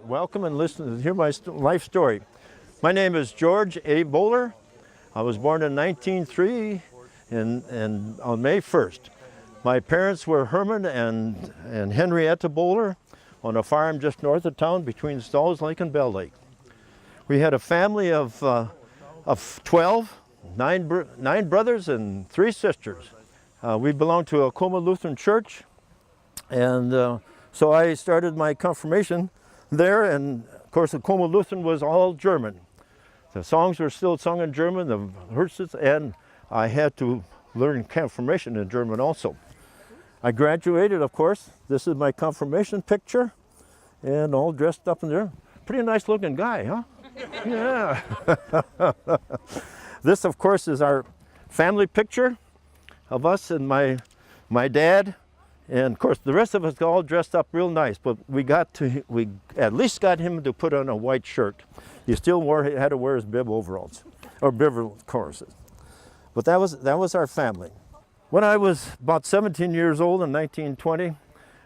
Welcome and listen to hear my life story. My name is George A. Boller. I was born in 1903 on May 1st. My parents were Herman and Henrietta Boller on a farm just north of town between Stalls Lake and Bell Lake. We had a family of 12, nine brothers and 3 sisters. We belonged to Acoma Lutheran Church, and so I started my confirmation there, and of course Acoma Lutheran was all German. The songs were still sung in German, the verses, and I had to learn confirmation in German also. I graduated, of course. This is my confirmation picture, and all dressed up in there. Pretty nice looking guy, huh? Yeah. This, of course, is our family picture of us and my dad. And of course, the rest of us all dressed up real nice, but we at least got him to put on a white shirt. He still had to wear his bib overalls, or bib courses. But that was our family. When I was about 17 years old in 1920,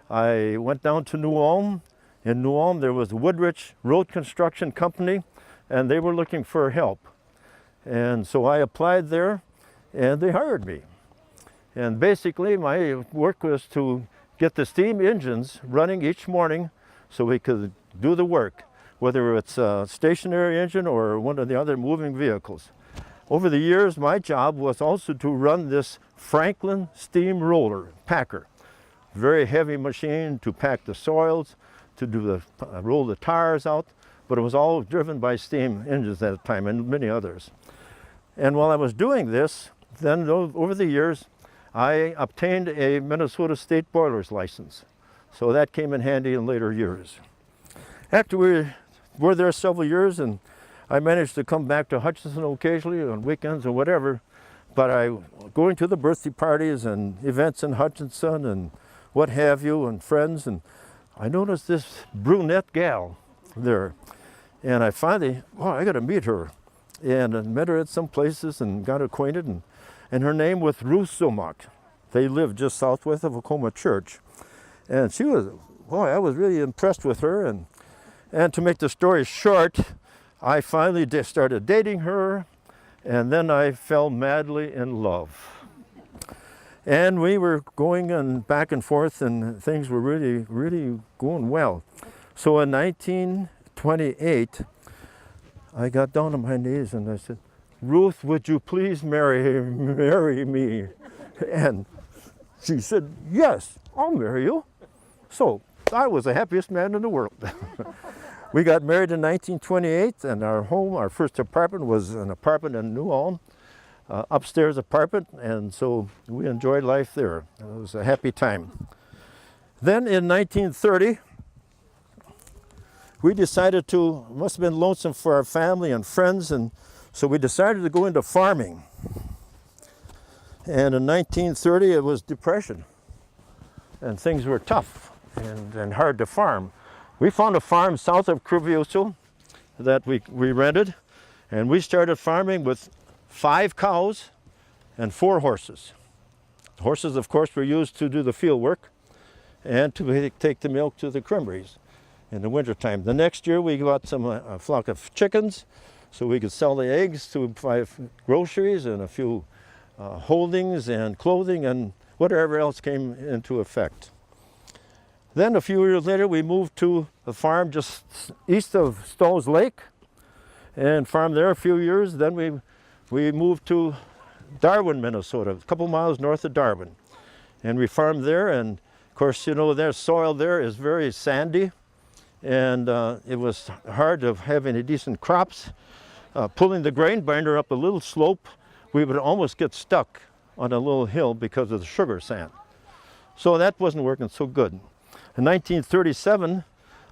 I went down to New Ulm. In New Ulm, there was the Woodrich Road Construction Company, and they were looking for help. And so I applied there, and they hired me. And basically, my work was to get the steam engines running each morning so we could do the work, whether it's a stationary engine or one of the other moving vehicles. Over the years, my job was also to run this Franklin steam roller packer. Very heavy machine to pack the soils, to roll the tires out, but it was all driven by steam engines at the time and many others. And while I was doing this, then over the years, I obtained a Minnesota State Boilers license. So that came in handy in later years. After we were there several years, and I managed to come back to Hutchinson occasionally on weekends or whatever, but I going to the birthday parties and events in Hutchinson and what have you, and friends, and I noticed this brunette gal there. And I finally, I got to meet her. And I met her at some places and got acquainted, and her name was Ruth Zumach. They lived just southwest of Acoma Church. And she was, I was really impressed with her. And to make the story short, I finally started dating her, and then I fell madly in love. And we were going back and forth, and things were really, really going well. So in 1928, I got down on my knees and I said, "Ruth, would you please marry me?" And she said, "Yes, I'll marry you." So I was the happiest man in the world. We got married in 1928, and our first apartment was an apartment in New Ulm, upstairs apartment, and so we enjoyed life there. It was a happy time. Then in 1930, we decided must have been lonesome for our family and friends, and so we decided to go into farming. And in 1930, it was depression, and things were tough and hard to farm. We found a farm south of Crivioso that we rented, and we started farming with 5 cows and 4 horses. The horses, of course, were used to do the field work and to take the milk to the creameries in the wintertime. The next year, we got a flock of chickens so we could sell the eggs to buy groceries and a few holdings and clothing and whatever else came into effect. Then a few years later, we moved to a farm just east of Stalls Lake and farmed there a few years. Then we moved to Darwin, Minnesota, a couple miles north of Darwin. And we farmed there, and of course, their soil there is very sandy, and it was hard to have any decent crops. Pulling the grain binder up a little slope, we would almost get stuck on a little hill because of the sugar sand. So that wasn't working so good. In 1937,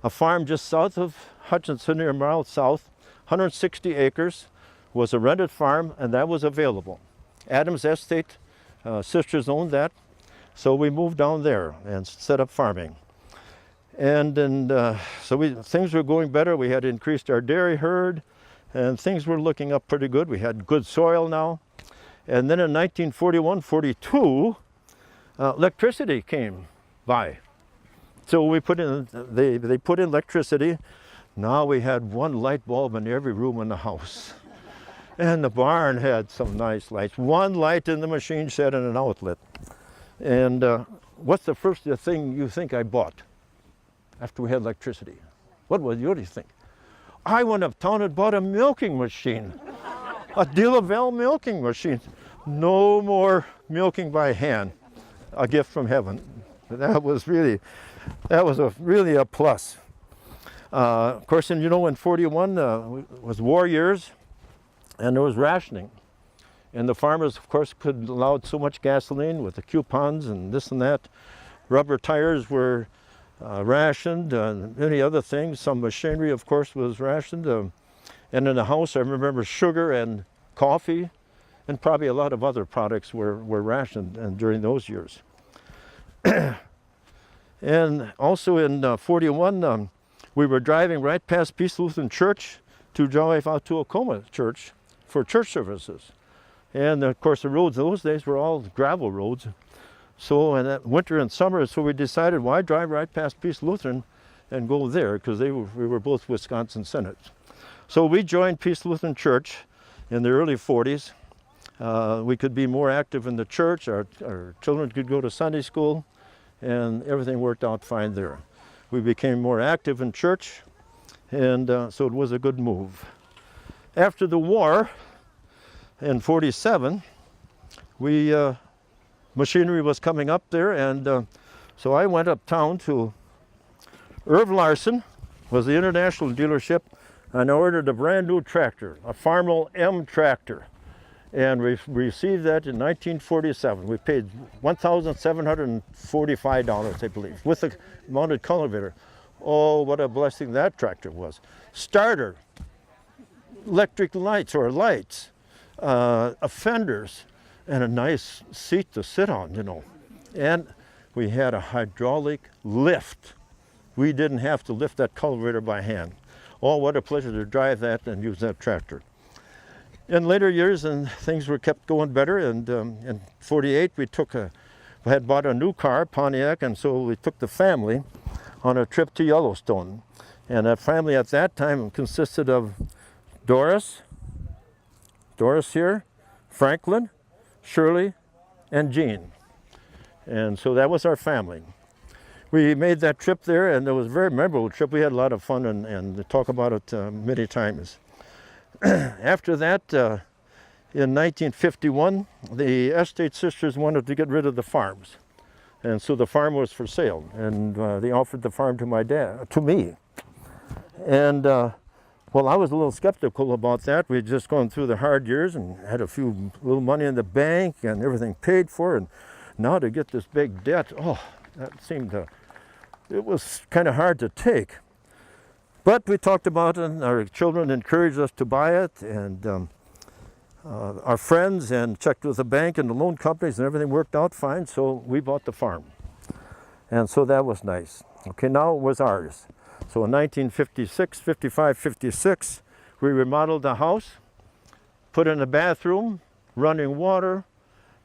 a farm just south of Hutchinson, near a mile south, 160 acres, was a rented farm, and that was available. Adams Estate sisters owned that, so we moved down there and set up farming. And so things were going better. We had increased our dairy herd, and things were looking up pretty good. We had good soil now. And then in 1941-42, electricity came by. So we put in, they put in electricity Now we had one light bulb in every room in the house. And the barn had some nice lights. One light in the machine shed and an outlet. And what's the first thing you think I bought after we had electricity? What do you think? I went uptown and bought a milking machine. A Delaval milking machine. No more milking by hand. A gift from heaven. That was really a plus. Of course, and you know, in 41 was war years, and there was rationing. And the farmers, of course, could allow so much gasoline with the coupons and this and that. Rubber tires were rationed, and many other things. Some machinery, of course, was rationed. And in the house, I remember sugar and coffee, and probably a lot of other products were rationed during those years. And also in 41, we were driving right past Peace Lutheran Church to drive out to Acoma Church for church services. And of course the roads those days were all gravel roads. So in that winter and summer, so we decided, why drive right past Peace Lutheran and go there, because we were both Wisconsin Synods. So we joined Peace Lutheran Church in the early 40s. We could be more active in the church, our children could go to Sunday school, and everything worked out fine there. We became more active in church, and so it was a good move. After the war, in 47, machinery was coming up there, and so I went uptown to Irv Larson, was the international dealership, and I ordered a brand new tractor, a Farmall M tractor. And we received that in 1947. We paid $1,745, I believe, with a mounted cultivator. Oh, what a blessing that tractor was. Starter, electric lights or lights, fenders, and a nice seat to sit on, you know. And we had a hydraulic lift. We didn't have to lift that cultivator by hand. Oh, what a pleasure to drive that and use that tractor. In later years, and things were kept going better, and in 48 we had bought a new car, Pontiac, and so we took the family on a trip to Yellowstone. And that family at that time consisted of Doris here, Franklin, Shirley, and Jean. And so that was our family. We made that trip there, and it was a very memorable trip. We had a lot of fun and talk about it many times. After that, in 1951, the Estate Sisters wanted to get rid of the farms. And so the farm was for sale, and they offered the farm to me. And well, I was a little skeptical about that. We'd just gone through the hard years and had a little money in the bank and everything paid for, and now to get this big debt, oh, it was kind of hard to take. But we talked about it, and our children encouraged us to buy it, and our friends, and checked with the bank and the loan companies, and everything worked out fine, so we bought the farm. And so that was nice. Okay, now it was ours. So in 1956, 55, 56, we remodeled the house, put in a bathroom, running water,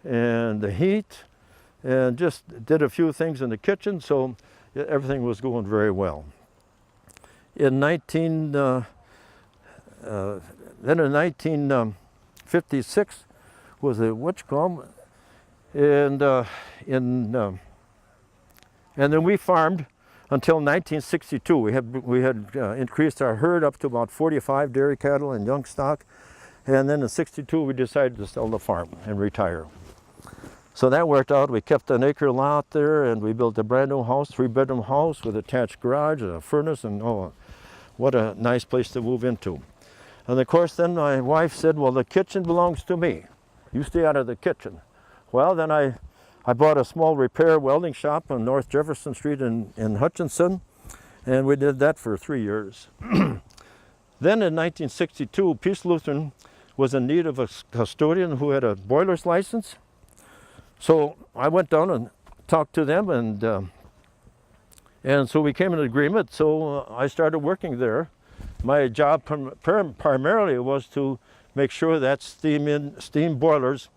and the heat, and just did a few things in the kitchen, so everything was going very well. In 1956 was a whatchamacallit, and then we farmed until 1962. We had increased our herd up to about 45 dairy cattle and young stock, and then in '62 we decided to sell the farm and retire. So that worked out. We kept an acre lot there, and we built a brand new house, 3-bedroom house with attached garage and a furnace, and oh, what a nice place to move into. And of course then my wife said, well, the kitchen belongs to me. You stay out of the kitchen. Well, then I bought a small repair welding shop on North Jefferson Street in Hutchinson, and we did that for 3 years. Then in 1962, Peace Lutheran was in need of a custodian who had a boiler's license. So I went down and talked to them, and so we came to an agreement. So I started working there. My job primarily was to make sure that steam boilers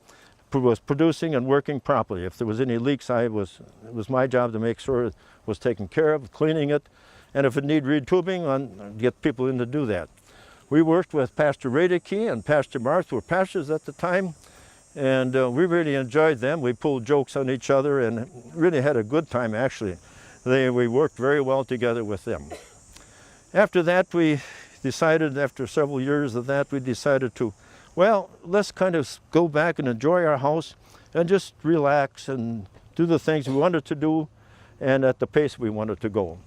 was producing and working properly. If there was any leaks, it was my job to make sure it was taken care of, cleaning it, and if it need retubing, get people in to do that. We worked with Pastor Radeke and Pastor Marth, were pastors at the time, and we really enjoyed them. We pulled jokes on each other and really had a good time, actually. We worked very well together with them. After that, we decided, after several years of that, we decided to, well, let's kind of go back and enjoy our house and just relax and do the things we wanted to do and at the pace we wanted to go.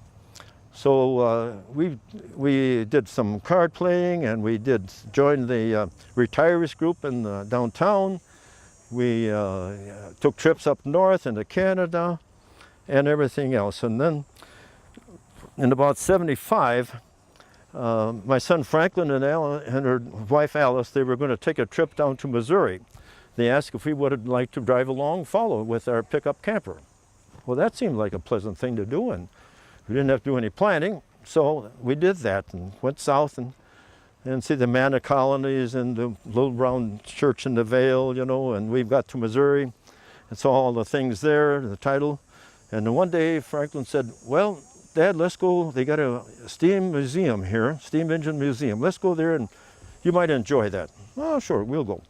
So we did some card playing, and we did join the retirees group in downtown. We took trips up north into Canada and everything else. And then in about 75, my son Franklin and her wife Alice, they were going to take a trip down to Missouri. They asked if we would like to drive along, follow with our pickup camper. Well, that seemed like a pleasant thing to do, and we didn't have to do any planning, so we did that and went south and see the Manna colonies and the little brown church in the Vale, you know, and we got to Missouri and saw all the things there, the title. And then one day Franklin said, well, Dad, let's go, they got a steam museum here, steam engine museum. Let's go there and you might enjoy that. Oh, sure, we'll go.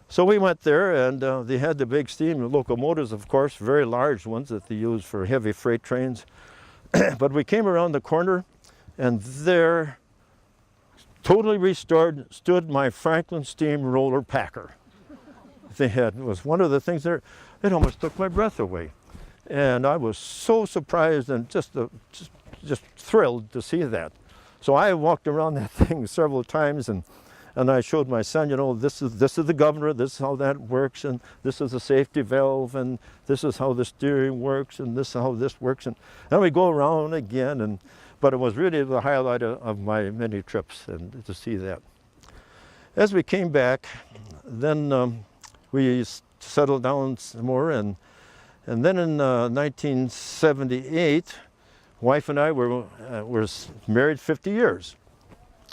So we went there, and they had the big steam locomotives, of course, very large ones that they use for heavy freight trains. But we came around the corner, and there, totally restored, stood my Franklin steamroller packer. They had, it was one of the things there, it almost took my breath away. And I was so surprised and just thrilled to see that. So I walked around that thing several times, and I showed my son, you know, this is the governor, this is how that works, and this is the safety valve, and this is how the steering works, and this is how this works. And then we go around again, but it was really the highlight of my many trips, and to see that. As we came back, then we settled down some more, and then in 1978, wife and I were married 50 years.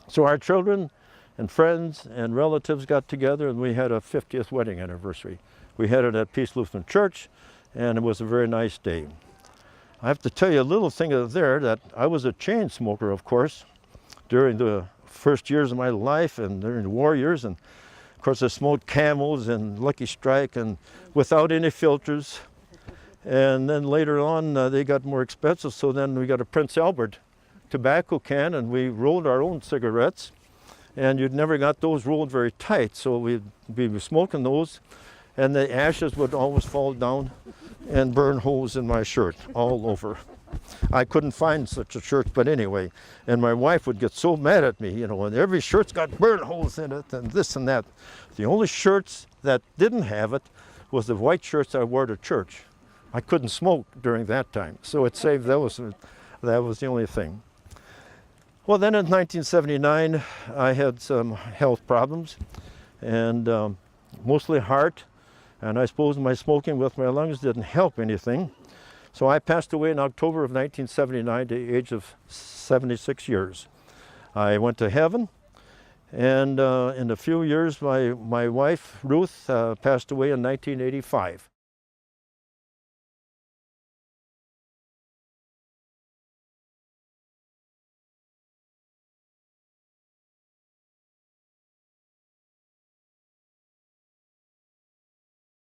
So our children and friends and relatives got together, and we had a 50th wedding anniversary. We had it at Peace Lutheran Church, and it was a very nice day. I have to tell you a little thing there, that I was a chain smoker, of course, during the first years of my life and during the war years. And of course I smoked Camels and Lucky Strike and without any filters. And then later on they got more expensive, so then we got a Prince Albert tobacco can, and we rolled our own cigarettes. And you'd never got those rolled very tight, so we'd be smoking those, and the ashes would always fall down and burn holes in my shirt all over. I couldn't find such a shirt, but anyway, and my wife would get so mad at me, you know, and every shirt's got burn holes in it and this and that. The only shirts that didn't have it was the white shirts I wore to church. I couldn't smoke during that time, so it saved those. That was the only thing. Well, then in 1979, I had some health problems, and mostly heart, and I suppose my smoking with my lungs didn't help anything. So I passed away in October of 1979 at the age of 76 years. I went to heaven, and in a few years, my wife, Ruth, passed away in 1985.